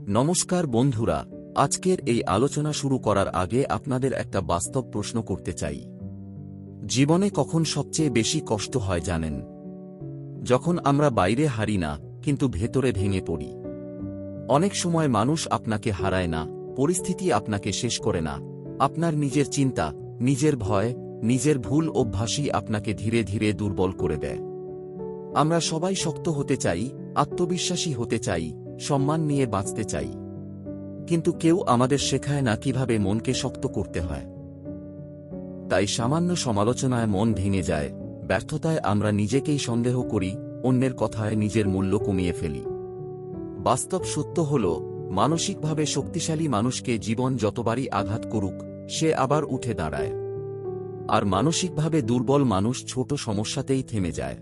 নমস্কার বন্ধুরা, আজকের এই আলোচনা শুরু করার আগে আপনাদের একটা বাস্তব প্রশ্ন করতে চাই। জীবনে কখন সবচেয়ে বেশি কষ্ট হয় জানেন? যখন আমরা বাইরে হারি না, কিন্তু ভেতরে ভেঙে পড়ি। অনেক সময় মানুষ আপনাকে হারায় না, পরিস্থিতি আপনাকে শেষ করে না, আপনার নিজের চিন্তা, নিজের ভয়, নিজের ভুল অভ্যাসই আপনাকে ধীরে ধীরে দুর্বল করে দেয়। আমরা সবাই শক্ত হতে চাই, আত্মবিশ্বাসী হতে চাই, সম্মান নিয়ে বাঁচতে চাই, কিন্তু কেউ আমাদের শেখায় না কিভাবে মনকে শক্ত করতে হয়। তাই সামান্য সমালোচনায় মন ভেঙে যায়, ব্যর্থতায় আমরা নিজেকেই সন্দেহ করি, অন্যের কথায় নিজের মূল্য কমিয়ে ফেলি। বাস্তব সত্য হল, মানসিকভাবে শক্তিশালী মানুষকে জীবন যতবারই আঘাত করুক, সে আবার উঠে দাঁড়ায়। আর মানসিকভাবে দুর্বল মানুষ ছোট সমস্যাতেই থেমে যায়।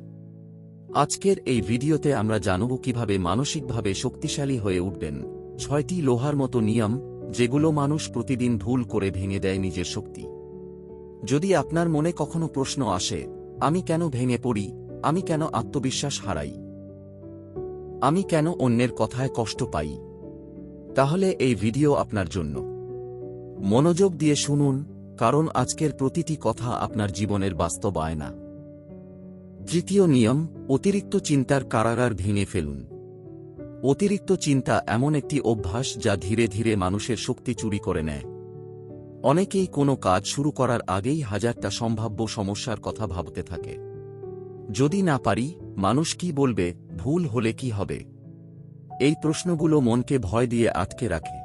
আজকের এই ভিডিওতে আমরা জানব কিভাবে মানসিকভাবে শক্তিশালী হয়ে উঠবেন। 6টি লোহার মতো নিয়ম, যেগুলো মানুষ প্রতিদিন ভুল করে ভেঙে দেয় নিজের শক্তি। যদি আপনার মনে কখনো প্রশ্ন আসে, আমি কেন ভেঙে পড়ি, আমি কেন আত্মবিশ্বাস হারাই, আমি কেন অন্যের কথায় কষ্ট পাই, তাহলে এই ভিডিও আপনার জন্য। মনোযোগ দিয়ে শুনুন, কারণ আজকের প্রতিটি কথা আপনার জীবনের বাস্তব আয়না। তৃতীয় নিয়ম, অতিরিক্ত চিন্তার কারাগার ভেঙে ফেলুন। অতিরিক্ত চিন্তা এমন একটি অভ্যাস যা ধীরে ধীরে মানুষের শক্তি চুরি করে নেয়। অনেকেই কোনো কাজ শুরু করার আগেই হাজারটা সম্ভাব্য সমস্যার কথা ভাবতে থাকে। যদি না পারি, মানুষ কি বলবে, ভুল হলে কি হবে, এই প্রশ্নগুলো মনকে ভয় দিয়ে আটকে রাখে।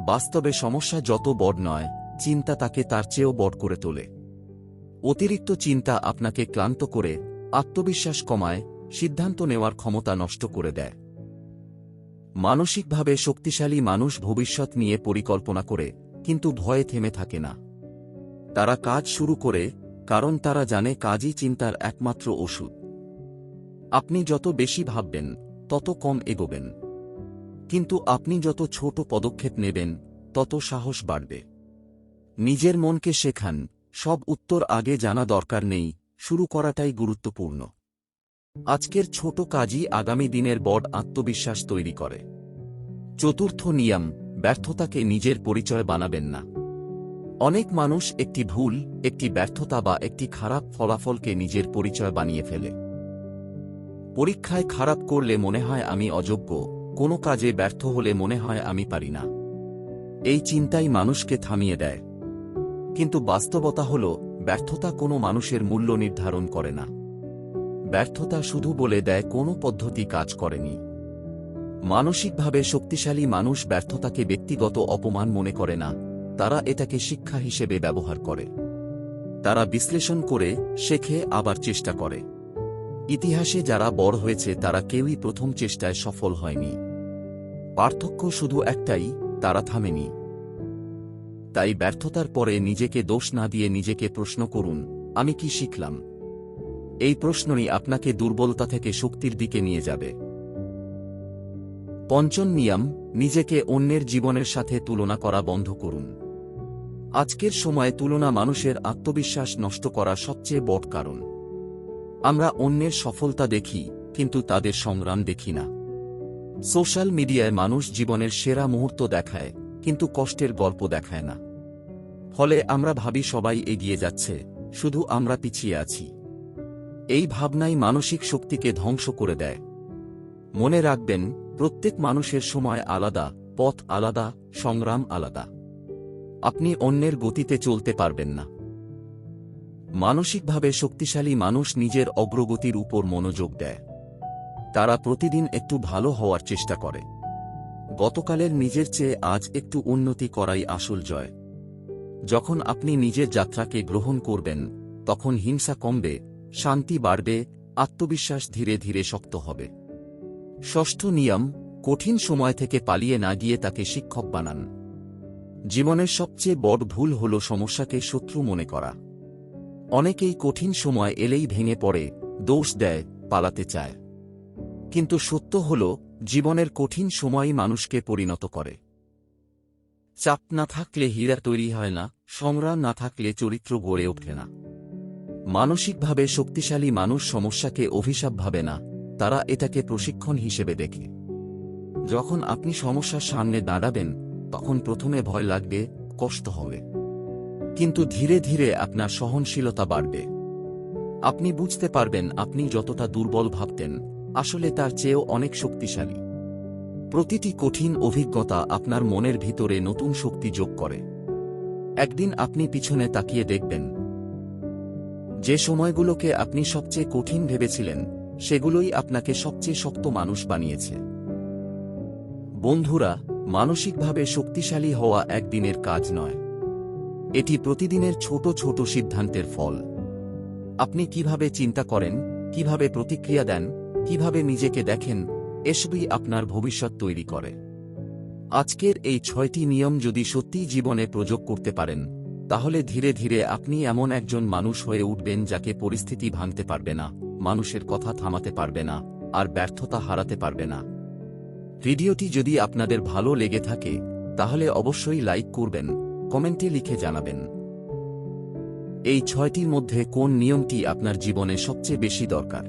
বাস্তবে সমস্যা যত বড় নয়, চিন্তা তাকে তার চেয়েও বড় করে তোলে। অতিরিক্ত চিন্তা আপনাকে ক্লান্ত করে, আত্মবিশ্বাস কমায়, সিদ্ধান্ত নেওয়ার ক্ষমতা নষ্ট করে দেয়। মানসিকভাবে শক্তিশালী মানুষ ভবিষ্যৎ নিয়ে পরিকল্পনা করে, কিন্তু ভয়ে থেমে থাকে না। তারা কাজ শুরু করে, কারণ তারা জানে কাজই চিন্তার একমাত্র ওষুধ। আপনি যত বেশি ভাববেন, তত কম এগোবেন। কিন্তু আপনি যত ছোট পদক্ষেপ নেবেন, তত সাহস বাড়বে। নিজের মনকে শেখান, সব উত্তর আগে জানা দরকার নেই, শুরু করাটাই গুরুত্বপূর্ণ। আজকের ছোট কাজই আগামী দিনের বড় আত্মবিশ্বাস তৈরি করে। চতুর্থ নিয়ম, ব্যর্থতাকে নিজের পরিচয় বানাবেন না। অনেক মানুষ একটি ভুল, একটি ব্যর্থতা বা একটি খারাপ ফলাফলকে নিজের পরিচয় বানিয়ে ফেলে। পরীক্ষায় খারাপ করলে মনে হয় আমি অযোগ্য, কোনো কাজে ব্যর্থ হলে মনে হয় আমি পারি না। এই চিন্তাই মানুষকে থামিয়ে দেয়। কিন্তু বাস্তবতা হল, ব্যর্থতা কোনো মানুষের মূল্য নির্ধারণ করে না। ব্যর্থতা শুধু বলে দেয় কোনো পদ্ধতি কাজ করেনি। মানসিকভাবে শক্তিশালী মানুষ ব্যর্থতাকে ব্যক্তিগত অপমান মনে করে না, তারা এটাকে শিক্ষা হিসেবে ব্যবহার করে। তারা বিশ্লেষণ করে, শেখে, আবার চেষ্টা করে। ইতিহাসে যারা বড় হয়েছে তারা কেউই প্রথম চেষ্টায় সফল হয়নি। পার্থক্য শুধু একটাই, তারা থামেনি। তাই ব্যর্থতার পরে নিজেকে দোষ না দিয়ে নিজেকে প্রশ্ন করুন, আমি কি শিখলাম? এই প্রশ্নই আপনাকে দুর্বলতা থেকে শক্তির দিকে নিয়ে যাবে। পঞ্চম নিয়ম, নিজেকে অন্যের জীবনের সাথে তুলনা করা বন্ধ করুন। আজকের সময়ে তুলনা মানুষের আত্মবিশ্বাস নষ্ট করার সবচেয়ে বড় কারণ। আমরা অন্যের সফলতা দেখি, কিন্তু তাদের সংগ্রাম দেখি না। সোশ্যাল মিডিয়ায় মানুষ জীবনের সেরা মুহূর্ত দেখায়, কিন্তু কষ্টের গল্প দেখায় না। ফলে আমরা ভাবি সবাই এগিয়ে যাচ্ছে, শুধু আমরা পিছিয়ে আছি। এই ভাবনাই মানসিক শক্তিকে ধ্বংস করে দেয়। মনে রাখবেন, প্রত্যেক মানুষের সময় আলাদা, পথ আলাদা, সংগ্রাম আলাদা। আপনি অন্যের গতিতে চলতে পারবেন না। মানসিকভাবে শক্তিশালী মানুষ নিজের অগ্রগতির উপর মনোযোগ দেয়। তারা প্রতিদিন একটু ভালো হওয়ার চেষ্টা করে। গতকালের নিজের চেয়ে আজ একটু উন্নতি করাই আসল জয়। যখন আপনি নিজের যাত্রাকে গ্রহণ করবেন, তখন হিংসা কমবে, শান্তি বাড়বে, আত্মবিশ্বাস ধীরে ধীরে শক্ত হবে। ষষ্ঠ নিয়ম, কঠিন সময় থেকে পালিয়ে না গিয়ে তাকে শিক্ষক বানান। জীবনের সবচেয়ে বড় ভুল হল সমস্যাকে শত্রু মনে করা। অনেকেই কঠিন সময় এলেই ভেঙে পড়ে, দোষ দেয়, পালাতে চায়। কিন্তু সত্য হল, জীবনের কঠিন সময়ই মানুষকে পরিণত করে। চাপ না থাকলে হীরা তৈরি হয় না, সংগ্রাম না থাকলে চরিত্র গড়ে ওঠে না। মানসিকভাবে শক্তিশালী মানুষ সমস্যাকে অভিশাপ ভাবে না, তারা এটাকে প্রশিক্ষণ হিসেবে দেখে। যখন আপনি সমস্যার সামনে দাঁড়াবেন তখন প্রথমে ভয় লাগবে, কষ্ট হবে, কিন্তু ধীরে ধীরে আপনার সহনশীলতা বাড়বে। আপনি বুঝতে পারবেন আপনি যতটা দুর্বল ভাবতেন আসলে তার চেয়েও অনেক শক্তিশালী। প্রতিটি কঠিন অভিজ্ঞতা আপনার মনের ভিতরে নতুন শক্তি যোগ করে। একদিন আপনি পিছনে তাকিয়ে দেখবেন যে সময়গুলোকে আপনি সবচেয়ে কঠিন ভেবেছিলেন সেগুলোই আপনাকে সবচেয়ে শক্ত মানুষ বানিয়েছে। বন্ধুরা, মানসিকভাবে শক্তিশালী হওয়া একদিনের কাজ নয়, এটি প্রতিদিনের ছোট ছোট সিদ্ধান্তের ফল। আপনি কিভাবে চিন্তা করেন, কিভাবে প্রতিক্রিয়া দেন, কিভাবে নিজেকে দেখেন, এসবই আপনার ভবিষ্যৎ তৈরি করে। আজকের এই 6টি নিয়ম যদি সত্যিই জীবনে প্রয়োগ করতে পারেন তাহলে ধীরে ধীরে আপনি এমন একজন মানুষ হয়ে উঠবেন যাকে পরিস্থিতি ভাঙতে পারবে না, মানুষের কথা থামাতে পারবে না, আর ব্যর্থতা হারাতে পারবে না। ভিডিওটি যদি আপনাদের ভালো লেগে থাকে তাহলে অবশ্যই লাইক করবেন, কমেন্টে লিখে জানাবেন এই 6টির মধ্যে কোন নিয়মটি আপনার জীবনে সবচেয়ে বেশি দরকার।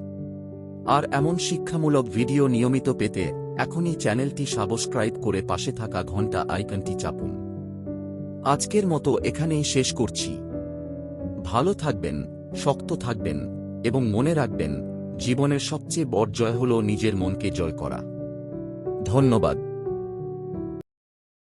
আর এমন শিক্ষামূলক ভিডিও নিয়মিত পেতে এখনই চ্যানেলটি সাবস্ক্রাইব করে পাশে থাকা ঘন্টা আইকনটি চাপুন। আজকের মতো এখানেই শেষ করছি। ভালো থাকবেন, শক্ত থাকবেন এবং মনে রাখবেন জীবনের সবচেয়ে বড় জয় হল নিজের মনকে জয় করা। ধন্যবাদ।